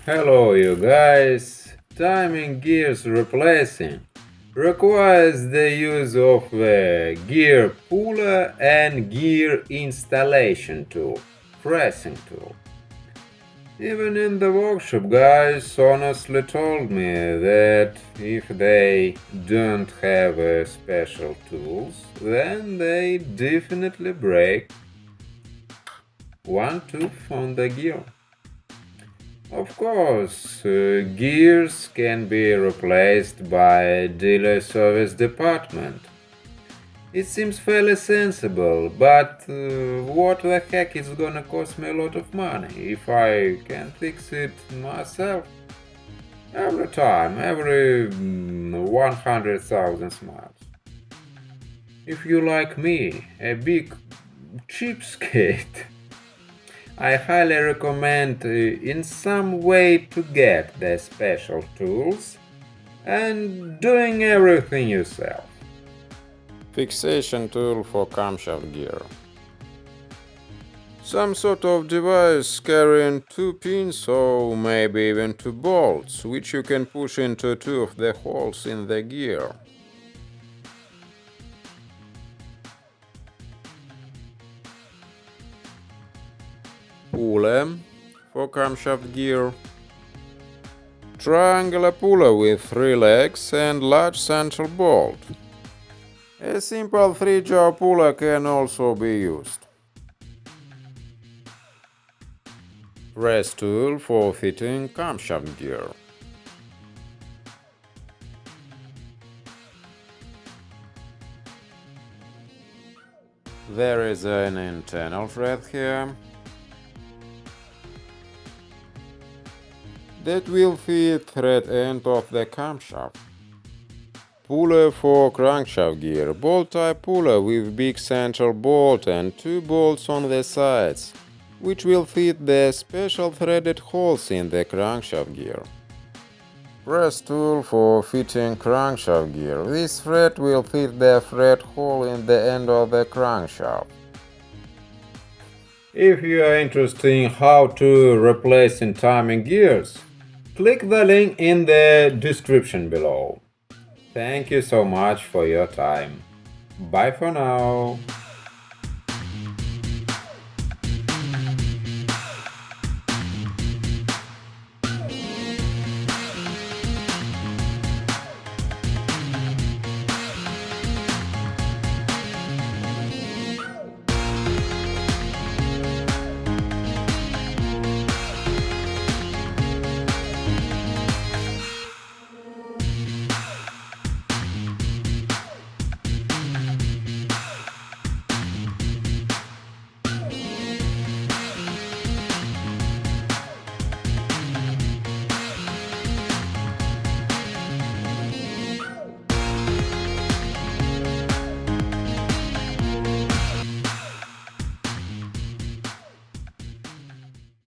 Hello you guys! Timing gears replacing requires the use of a gear puller and gear installation tool, pressing tool. Even in the workshop, guys honestly told me that if they don't have special tools, then they definitely break one tooth on the gear. Of course, gears can be replaced by dealer service department. It seems fairly sensible, but what the heck is gonna cost me a lot of money if I can fix it myself? Every time, every 100,000 miles. If you like me, a big cheapskate, I highly recommend in some way to get the special tools and doing everything yourself. Fixation tool for camshaft gear. Some sort of device carrying two pins or maybe even two bolts, which you can push into two of the holes in the gear. Puller for camshaft gear. Triangular puller with 3 legs and large central bolt. A simple 3-jaw puller can also be used. Press tool for fitting camshaft gear. There is an internal thread here that will fit thread end of the camshaft. Puller for crankshaft gear, bolt-type puller with big central bolt and 2 bolts on the sides, which will fit the special threaded holes in the crankshaft gear. Press tool for fitting crankshaft gear. This thread will fit the thread hole in the end of the crankshaft. If you are interested in how to replace timing gears, click the link in the description below. Thank you so much for your time. Bye for now.